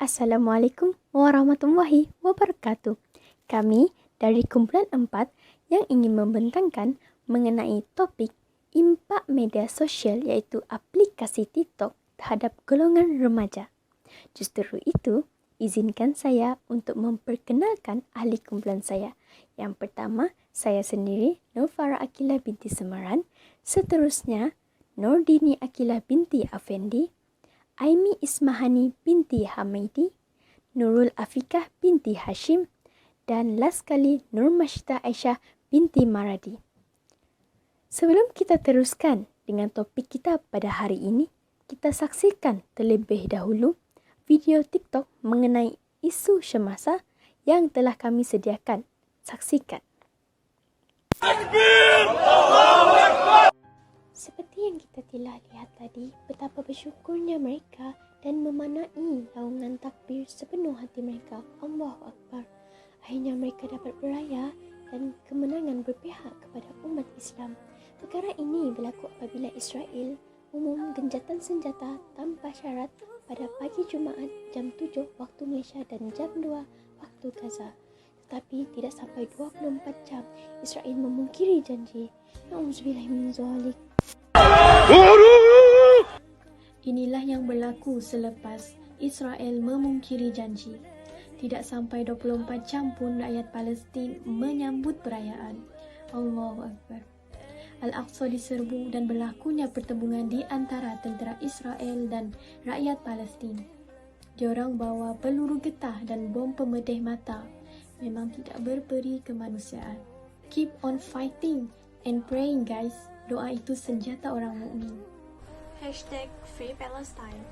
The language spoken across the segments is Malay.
Assalamualaikum warahmatullahi wabarakatuh. Kami dari kumpulan 4 yang ingin membentangkan mengenai topik impak media sosial iaitu aplikasi TikTok terhadap golongan remaja. Justru itu, izinkan saya untuk memperkenalkan ahli kumpulan saya. Yang pertama, saya sendiri, Nurfara Akilah binti Semaran. Seterusnya, Nordini Akilah binti Afendi, Aimi Ismahani binti Hamaidi, Nurul Afikah binti Hashim, dan last sekali Nur Masyita Aisyah binti Maradi. Sebelum kita teruskan dengan topik kita pada hari ini, kita saksikan terlebih dahulu video TikTok mengenai isu semasa yang telah kami sediakan. Saksikan. Seperti yang kita telah lihat tadi, betapa bersyukurnya mereka dan memanai laungan takbir sepenuh hati mereka. Allahu Akbar. Akhirnya mereka dapat beraya dan kemenangan berpihak kepada umat Islam. Perkara ini berlaku apabila Israel umum genjatan senjata tanpa syarat pada pagi Jumaat jam 7 waktu Malaysia dan jam 2 waktu Gaza. Tetapi tidak sampai 24 jam Israel memungkiri janji. Na'udzubillah min zalik. Inilah yang berlaku selepas Israel memungkiri janji. Tidak sampai 24 jam pun rakyat Palestin menyambut perayaan. Allahu Akbar. Al-Aqsa diserbu dan berlakunya pertembungan di antara tentera Israel dan rakyat Palestin. Diorang bawa peluru getah dan bom pemedih mata. Memang tidak berperi kemanusiaan. Keep on fighting and praying, guys. Doa itu senjata orang mukmin. #FreePalestine.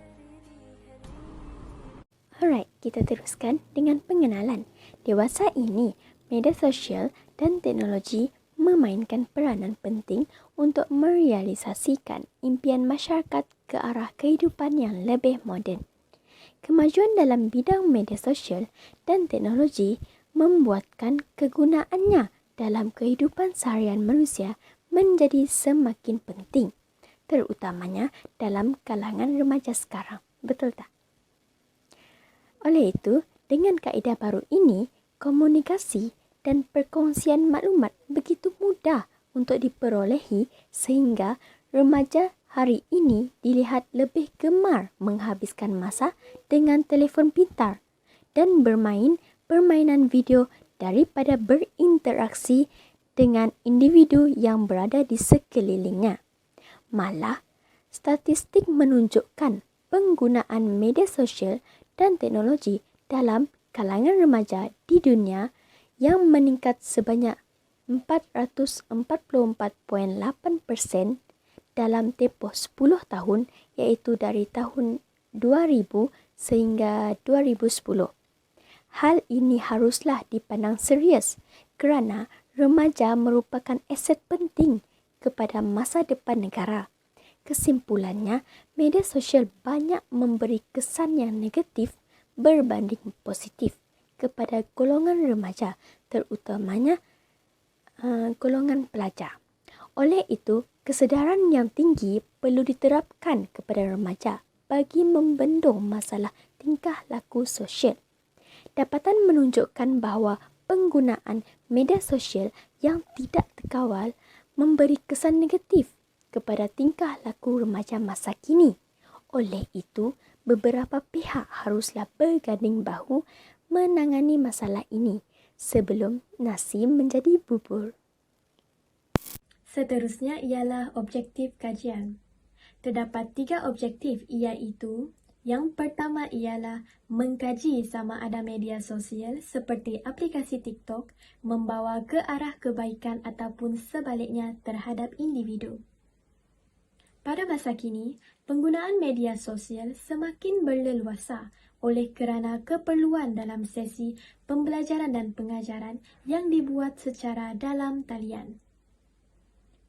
Alright, kita teruskan dengan pengenalan. Dewasa ini, media sosial dan teknologi memainkan peranan penting untuk merealisasikan impian masyarakat ke arah kehidupan yang lebih moden. Kemajuan dalam bidang media sosial dan teknologi membuatkan kegunaannya dalam kehidupan seharian manusia menjadi semakin penting, terutamanya dalam kalangan remaja sekarang. Betul tak? Oleh itu, dengan kaedah baru ini, komunikasi dan perkongsian maklumat begitu mudah untuk diperolehi sehingga remaja hari ini dilihat lebih gemar menghabiskan masa dengan telefon pintar dan bermain permainan video daripada berinteraksi dengan individu yang berada di sekelilingnya. Malah, statistik menunjukkan penggunaan media sosial dan teknologi dalam kalangan remaja di dunia yang meningkat sebanyak 444.8% dalam tempoh 10 tahun, iaitu dari tahun 2000 sehingga 2010. Hal ini haruslah dipandang serius kerana remaja merupakan aset penting kepada masa depan negara. Kesimpulannya, media sosial banyak memberi kesan yang negatif berbanding positif kepada golongan remaja, terutamanya golongan pelajar. Oleh itu, kesedaran yang tinggi perlu diterapkan kepada remaja bagi membendung masalah tingkah laku sosial. Dapatan menunjukkan bahawa penggunaan media sosial yang tidak terkawal memberi kesan negatif kepada tingkah laku remaja masa kini. Oleh itu, beberapa pihak haruslah berganding bahu menangani masalah ini sebelum nasi menjadi bubur. Seterusnya ialah objektif kajian. Terdapat 3 objektif, iaitu yang pertama ialah mengkaji sama ada media sosial seperti aplikasi TikTok membawa ke arah kebaikan ataupun sebaliknya terhadap individu. Pada masa kini, penggunaan media sosial semakin berleluasa oleh kerana keperluan dalam sesi pembelajaran dan pengajaran yang dibuat secara dalam talian.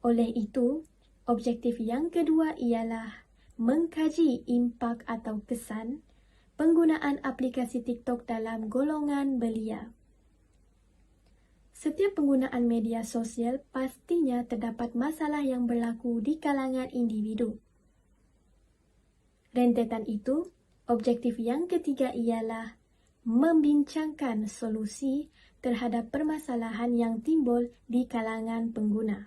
Oleh itu, objektif yang kedua ialah mengkaji impak atau kesan penggunaan aplikasi TikTok dalam golongan belia. Setiap penggunaan media sosial pastinya terdapat masalah yang berlaku di kalangan individu. Rentetan itu Objektif yang ketiga ialah membincangkan solusi terhadap permasalahan yang timbul di kalangan pengguna.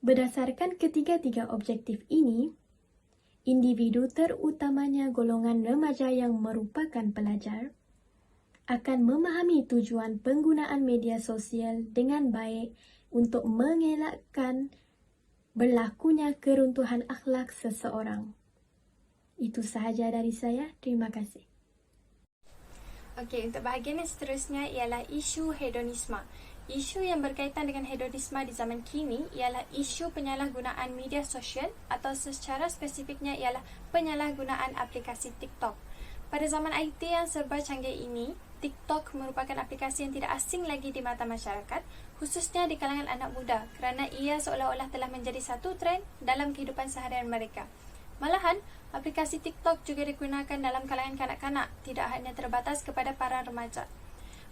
Berdasarkan ketiga-tiga objektif ini, individu terutamanya golongan remaja yang merupakan pelajar akan memahami tujuan penggunaan media sosial dengan baik untuk mengelakkan berlakunya keruntuhan akhlak seseorang. Itu sahaja dari saya. Terima kasih. Okey, untuk bahagian yang seterusnya ialah isu hedonisme. Isu yang berkaitan dengan hedonisme di zaman kini ialah isu penyalahgunaan media sosial atau secara spesifiknya ialah penyalahgunaan aplikasi TikTok. Pada zaman IT yang serba canggih ini, TikTok merupakan aplikasi yang tidak asing lagi di mata masyarakat, khususnya di kalangan anak muda kerana ia seolah-olah telah menjadi satu trend dalam kehidupan seharian mereka. Malahan, aplikasi TikTok juga digunakan dalam kalangan kanak-kanak, tidak hanya terbatas kepada para remaja.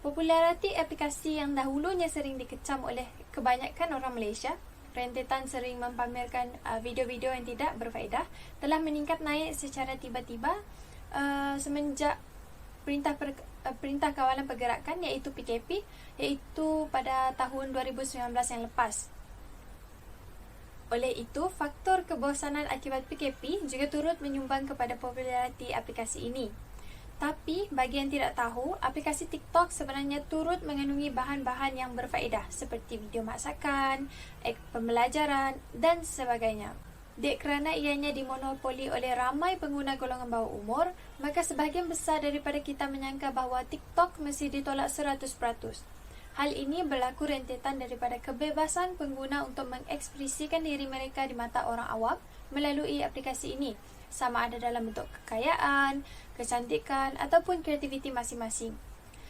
Populariti aplikasi yang dahulunya sering dikecam oleh kebanyakan orang Malaysia, rentetan sering mempamerkan video-video yang tidak berfaedah, telah meningkat naik secara tiba-tiba semenjak Perintah Kawalan Pergerakan iaitu PKP, iaitu pada tahun 2019 yang lepas. Oleh itu, faktor kebosanan akibat PKP juga turut menyumbang kepada populariti aplikasi ini. Tapi, bagi yang tidak tahu, aplikasi TikTok sebenarnya turut mengandungi bahan-bahan yang berfaedah seperti video masakan, pembelajaran dan sebagainya. Dek kerana ianya dimonopoli oleh ramai pengguna golongan bawah umur, maka sebahagian besar daripada kita menyangka bahawa TikTok mesti ditolak 100%. Hal ini berlaku rentetan daripada kebebasan pengguna untuk mengekspresikan diri mereka di mata orang awam melalui aplikasi ini, sama ada dalam bentuk kekayaan, kecantikan ataupun kreativiti masing-masing.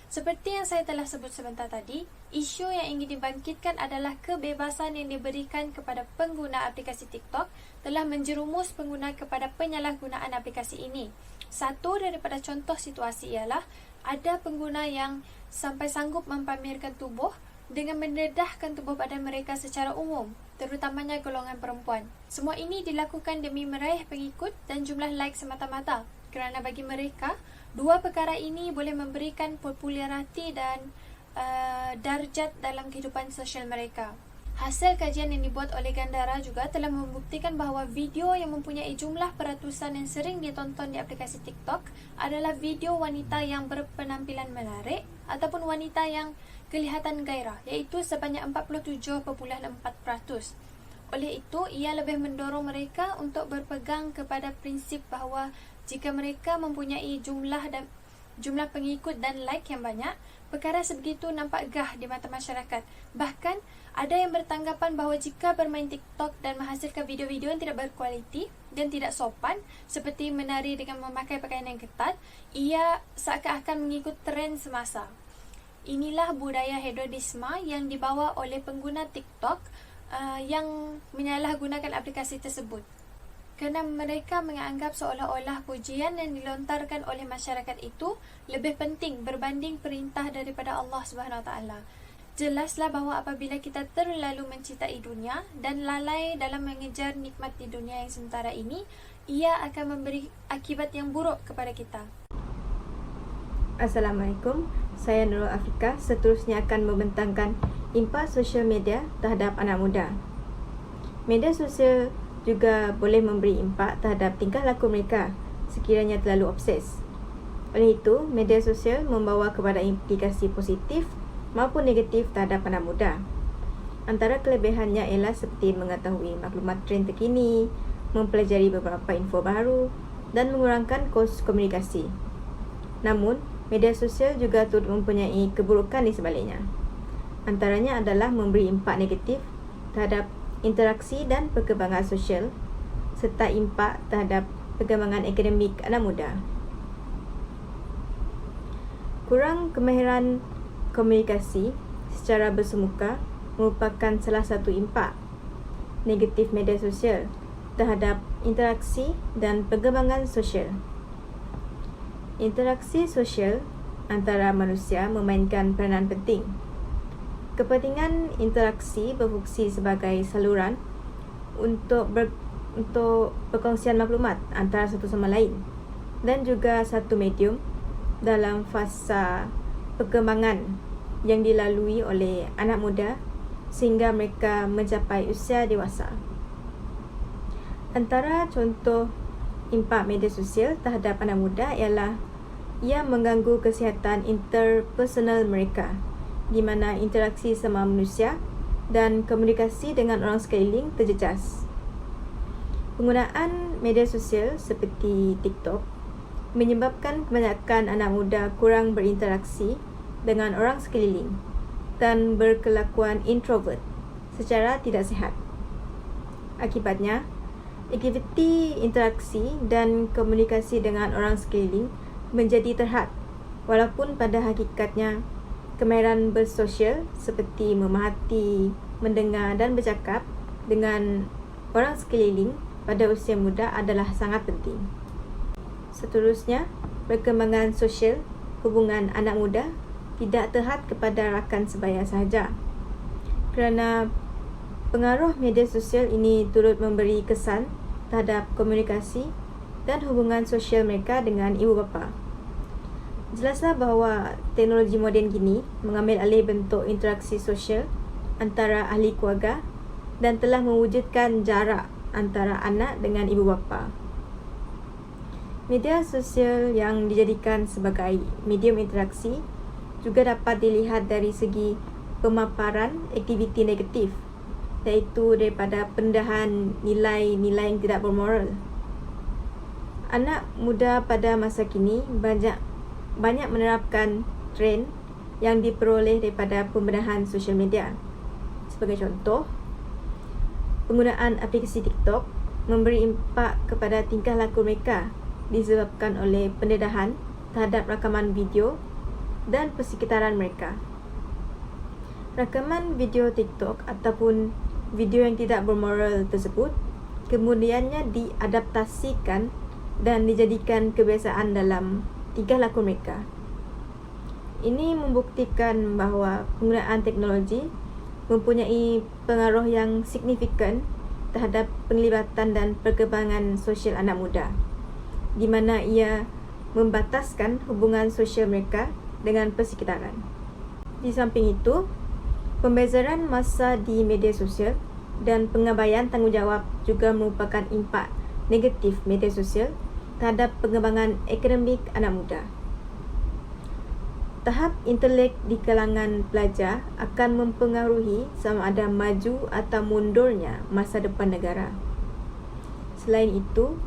Seperti yang saya telah sebut sebentar tadi, isu yang ingin dibangkitkan adalah kebebasan yang diberikan kepada pengguna aplikasi TikTok telah menjerumus pengguna kepada penyalahgunaan aplikasi ini. Satu daripada contoh situasi ialah ada pengguna yang sampai sanggup mempamerkan tubuh dengan mendedahkan tubuh badan mereka secara umum, terutamanya golongan perempuan. Semua ini dilakukan demi meraih pengikut dan jumlah like semata-mata, kerana bagi mereka, dua perkara ini boleh memberikan populariti dan darjat dalam kehidupan sosial mereka. Hasil kajian yang dibuat oleh Gandara juga telah membuktikan bahawa video yang mempunyai jumlah peratusan yang sering ditonton di aplikasi TikTok adalah video wanita yang berpenampilan menarik ataupun wanita yang kelihatan gairah, iaitu sebanyak 47.4%. Oleh itu, ia lebih mendorong mereka untuk berpegang kepada prinsip bahawa jika mereka mempunyai jumlah pengikut dan like yang banyak, perkara sebegitu nampak gah di mata masyarakat. Bahkan, ada yang bertanggapan bahawa jika bermain TikTok dan menghasilkan video-video yang tidak berkualiti dan tidak sopan, seperti menari dengan memakai pakaian yang ketat, ia seakan-akan mengikut trend semasa. Inilah budaya hedonisme yang dibawa oleh pengguna TikTok yang menyalahgunakan aplikasi tersebut. Kerana mereka menganggap seolah-olah pujian yang dilontarkan oleh masyarakat itu lebih penting berbanding perintah daripada Allah Subhanahu Wa Taala. Jelaslah bahawa apabila kita terlalu mencintai dunia dan lalai dalam mengejar nikmat di dunia yang sementara ini, ia akan memberi akibat yang buruk kepada kita. Assalamualaikum, saya Nurul Afrika. Seterusnya akan membentangkan impak sosial media terhadap anak muda. Media sosial juga boleh memberi impak terhadap tingkah laku mereka sekiranya terlalu obses. Oleh itu, media sosial membawa kepada implikasi positif maupun negatif terhadap anak muda. Antara kelebihannya ialah seperti mengetahui maklumat trend terkini, mempelajari beberapa info baru dan mengurangkan kos komunikasi. Namun, media sosial juga turut mempunyai keburukan di sebaliknya. Antaranya adalah memberi impak negatif terhadap interaksi dan perkembangan sosial serta impak terhadap perkembangan akademik anak muda. Kurang kemahiran komunikasi secara bersemuka merupakan salah satu impak negatif media sosial terhadap interaksi dan perkembangan sosial. Interaksi sosial antara manusia memainkan peranan penting. Kepentingan interaksi berfungsi sebagai saluran untuk untuk perkongsian maklumat antara satu sama lain dan juga satu medium dalam fasa perkembangan yang dilalui oleh anak muda sehingga mereka mencapai usia dewasa. Antara contoh impak media sosial terhadap anak muda ialah ia mengganggu kesihatan interpersonal mereka, di mana interaksi sama manusia dan komunikasi dengan orang sekeliling terjejas. Penggunaan media sosial seperti TikTok menyebabkan kebanyakan anak muda kurang berinteraksi dengan orang sekeliling dan berkelakuan introvert secara tidak sihat. Akibatnya, aktiviti interaksi dan komunikasi dengan orang sekeliling menjadi terhad, walaupun pada hakikatnya kemahiran bersosial seperti memerhati, mendengar dan bercakap dengan orang sekeliling pada usia muda adalah sangat penting. Seterusnya, perkembangan sosial hubungan anak muda tidak terhad kepada rakan sebaya sahaja, kerana pengaruh media sosial ini turut memberi kesan terhadap komunikasi dan hubungan sosial mereka dengan ibu bapa. Jelaslah bahawa teknologi moden kini mengambil alih bentuk interaksi sosial antara ahli keluarga dan telah mewujudkan jarak antara anak dengan ibu bapa. Media sosial yang dijadikan sebagai medium interaksi juga dapat dilihat dari segi pemaparan aktiviti negatif, iaitu daripada pendedahan nilai-nilai yang tidak bermoral. Anak muda pada masa kini banyak menerapkan trend yang diperoleh daripada pembenahan sosial media. Sebagai contoh, penggunaan aplikasi TikTok memberi impak kepada tingkah laku mereka disebabkan oleh pendedahan terhadap rakaman video dan persekitaran mereka. Rakaman video TikTok ataupun video yang tidak bermoral tersebut kemudiannya diadaptasikan dan dijadikan kebiasaan dalam tingkah laku mereka. Ini membuktikan bahawa penggunaan teknologi mempunyai pengaruh yang signifikan terhadap penglibatan dan perkembangan sosial anak muda, di mana ia membataskan hubungan sosial mereka dengan persekitaran. Di samping itu, pembezaran masa di media sosial dan pengabaian tanggungjawab juga merupakan impak negatif media sosial terhadap pengembangan akademik anak muda. Tahap intelek di kalangan pelajar akan mempengaruhi sama ada maju atau mundurnya masa depan negara. Selain itu,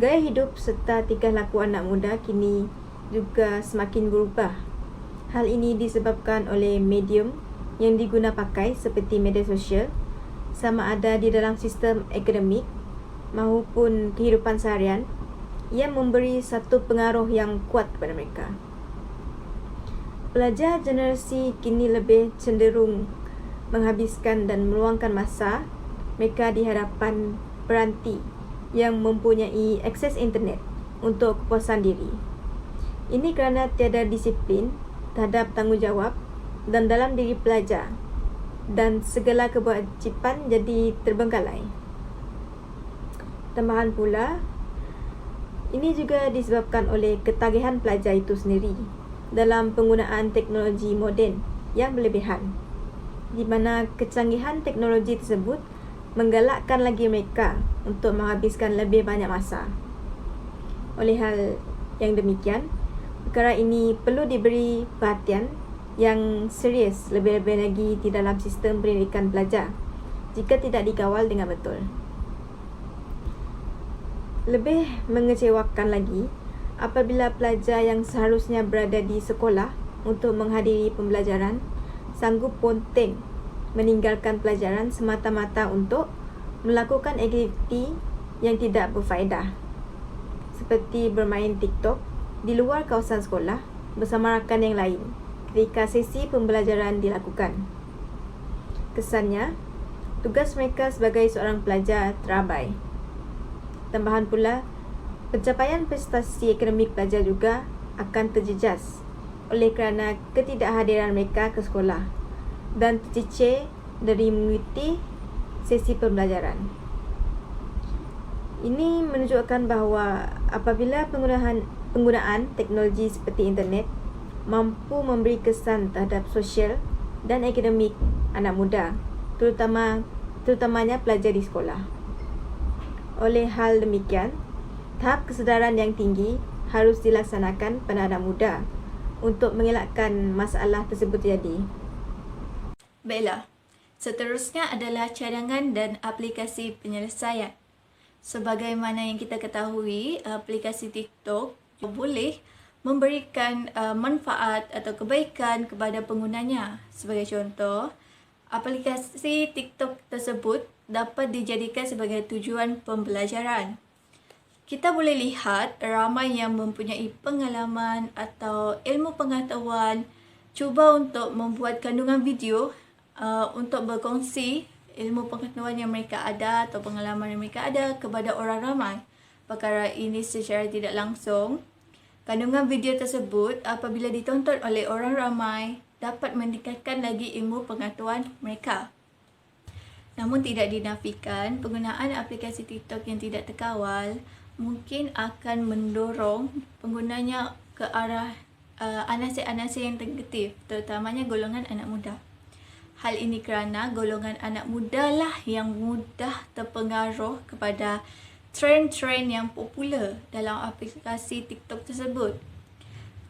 gaya hidup serta tingkah laku anak muda kini juga semakin berubah. Hal ini disebabkan oleh medium yang diguna pakai seperti media sosial, sama ada di dalam sistem akademik maupun kehidupan seharian, yang memberi satu pengaruh yang kuat kepada mereka. Pelajar generasi kini lebih cenderung menghabiskan dan meluangkan masa mereka di hadapan peranti yang mempunyai akses internet untuk kepuasan diri. Ini kerana tiada disiplin terhadap tanggungjawab dan dalam diri pelajar, dan segala kewajipan jadi terbengkalai. Tambahan pula, ini juga disebabkan oleh ketagihan pelajar itu sendiri dalam penggunaan teknologi moden yang berlebihan, di mana kecanggihan teknologi tersebut menggalakkan lagi mereka untuk menghabiskan lebih banyak masa. Oleh hal yang demikian, perkara ini perlu diberi perhatian yang serius lebih-lebih lagi di dalam sistem pendidikan pelajar jika tidak dikawal dengan betul. Lebih mengecewakan lagi apabila pelajar yang seharusnya berada di sekolah untuk menghadiri pembelajaran sanggup ponteng meninggalkan pelajaran semata-mata untuk melakukan aktiviti yang tidak berfaedah, seperti bermain TikTok di luar kawasan sekolah bersama rakan yang lain ketika sesi pembelajaran dilakukan. Kesannya, tugas mereka sebagai seorang pelajar terabai. Tambahan pula, pencapaian prestasi akademik pelajar juga akan terjejas oleh kerana ketidakhadiran mereka ke sekolah dan tercicir dari mengikuti sesi pembelajaran. Ini menunjukkan bahawa apabila penggunaan teknologi seperti internet mampu memberi kesan terhadap sosial dan akademik anak muda, terutamanya pelajar di sekolah. Oleh hal demikian, tahap kesedaran yang tinggi harus dilaksanakan pada anak muda untuk mengelakkan masalah tersebut terjadi. Baiklah, seterusnya adalah cadangan dan aplikasi penyelesaian. Sebagaimana yang kita ketahui, aplikasi TikTok boleh memberikan manfaat atau kebaikan kepada penggunanya. Sebagai contoh, aplikasi TikTok tersebut dapat dijadikan sebagai tujuan pembelajaran. Kita boleh lihat ramai yang mempunyai pengalaman atau ilmu pengetahuan cuba untuk membuat kandungan video untuk berkongsi ilmu pengetahuan yang mereka ada atau pengalaman yang mereka ada kepada orang ramai. Perkara ini secara tidak langsung, kandungan video tersebut apabila ditonton oleh orang ramai dapat meningkatkan lagi ilmu pengetahuan mereka. Namun tidak dinafikan, penggunaan aplikasi TikTok yang tidak terkawal mungkin akan mendorong penggunanya ke arah anasir-anasir yang negatif, terutamanya golongan anak muda. Hal ini kerana golongan anak muda lah yang mudah terpengaruh kepada trend-trend yang popular dalam aplikasi TikTok tersebut.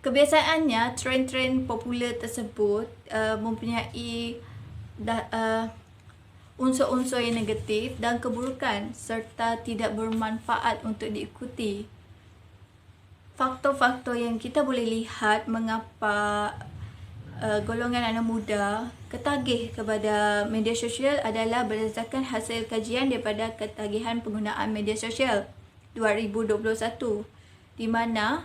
Kebiasaannya, trend-trend popular tersebut mempunyai unsur-unsur yang negatif dan keburukan serta tidak bermanfaat untuk diikuti. Faktor-faktor yang kita boleh lihat mengapa golongan anak muda ketagih kepada media sosial adalah berdasarkan hasil kajian daripada ketagihan penggunaan media sosial 2021, di mana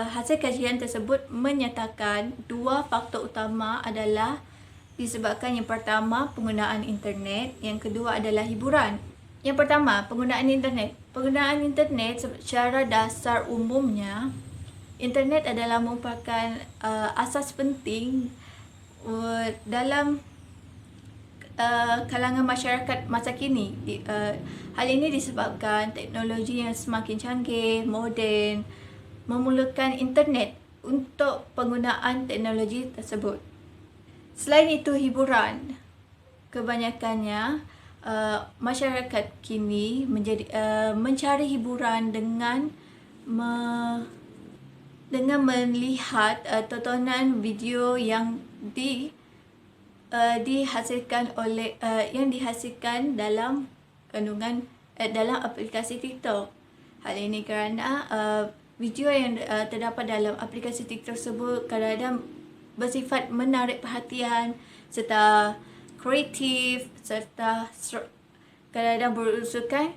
hasil kajian tersebut menyatakan dua faktor utama adalah disebabkan yang pertama penggunaan internet, yang kedua adalah hiburan. Yang pertama, penggunaan internet. Penggunaan internet secara dasar umumnya, internet adalah merupakan asas penting dalam kalangan masyarakat masa kini. Hal ini disebabkan teknologi yang semakin canggih, moden, memerlukan internet untuk penggunaan teknologi tersebut. Selain itu, hiburan. Kebanyakannya masyarakat kini mencari hiburan dengan melihat tontonan video yang dihasilkan dalam kandungan dalam aplikasi TikTok. Hal ini kerana video yang terdapat dalam aplikasi TikTok tersebut kadang-kadang bersifat menarik perhatian serta kreatif serta kadang-kadang berunsurkan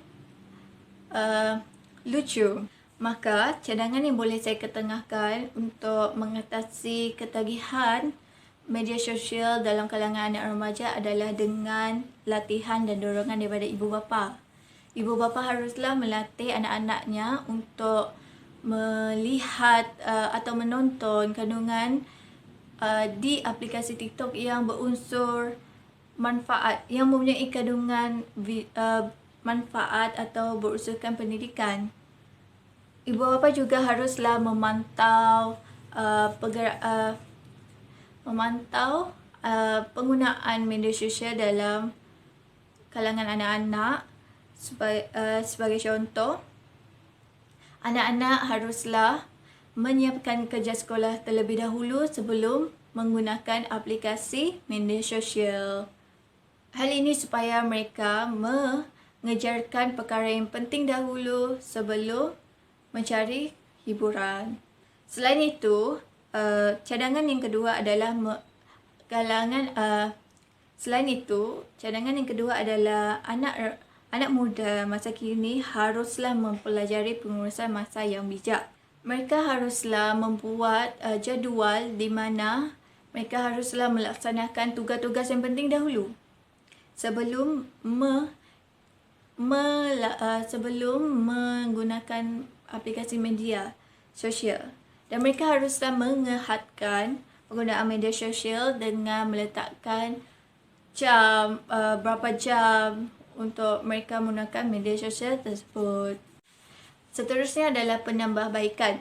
lucu. Maka cadangan yang boleh saya ketengahkan untuk mengatasi ketagihan media sosial dalam kalangan anak remaja adalah dengan latihan dan dorongan daripada ibu bapa. Ibu bapa haruslah melatih anak-anaknya untuk melihat atau menonton kandungan di aplikasi TikTok yang berunsur manfaat, yang mempunyai kandungan manfaat atau berunsurkan pendidikan. Ibu bapa juga haruslah memantau penggunaan media sosial dalam kalangan anak-anak. Sebagai contoh, anak-anak haruslah menyiapkan kerja sekolah terlebih dahulu sebelum menggunakan aplikasi media sosial. Hal ini supaya mereka mengejarkan perkara yang penting dahulu sebelum mencari hiburan. Selain itu, cadangan yang kedua adalah anak muda masa kini haruslah mempelajari pengurusan masa yang bijak. Mereka haruslah membuat jadual di mana mereka haruslah melaksanakan tugas-tugas yang penting dahulu sebelum menggunakan aplikasi media sosial. Dan mereka haruslah menghadkan penggunaan media sosial dengan meletakkan berapa jam untuk mereka menggunakan media sosial tersebut. Seterusnya adalah penambahbaikan.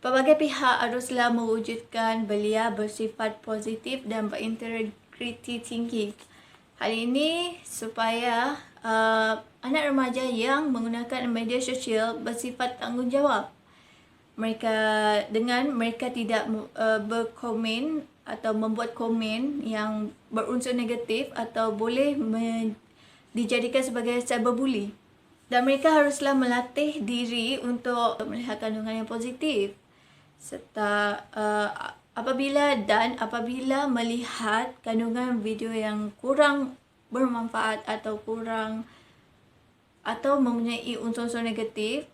Pelbagai pihak haruslah mewujudkan belia bersifat positif dan berintegriti tinggi. Hal ini supaya anak remaja yang menggunakan media sosial bersifat tanggungjawab. Mereka tidak berkomen atau membuat komen yang berunsur negatif atau boleh dijadikan sebagai cyberbully. Dan mereka haruslah melatih diri untuk melihat kandungan yang positif. Serta apabila melihat kandungan video yang kurang bermanfaat atau mempunyai unsur-unsur negatif,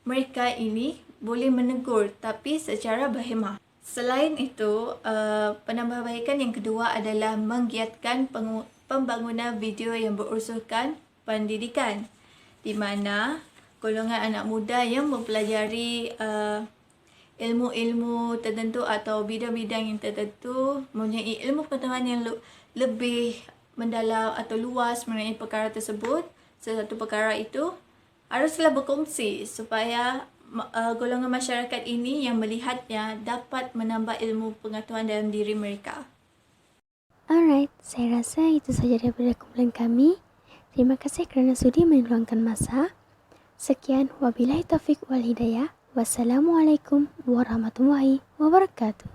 mereka ini boleh menegur tapi secara berhemah. Selain itu, penambahbaikan yang kedua adalah menggiatkan pembangunan video yang berunsurkan pendidikan, di mana golongan anak muda yang mempelajari ilmu-ilmu tertentu atau bidang-bidang yang tertentu mempunyai ilmu pengetahuan yang lebih mendalam atau luas mengenai perkara tersebut. Sesuatu perkara itu haruslah berkongsi supaya golongan masyarakat ini yang melihatnya dapat menambah ilmu pengetahuan dalam diri mereka. Alright, saya rasa itu saja daripada kumpulan kami. Terima kasih kerana sudi meluangkan masa. Sekian, wabillahi taufiq wal hidayah. Wassalamualaikum warahmatullahi wabarakatuh.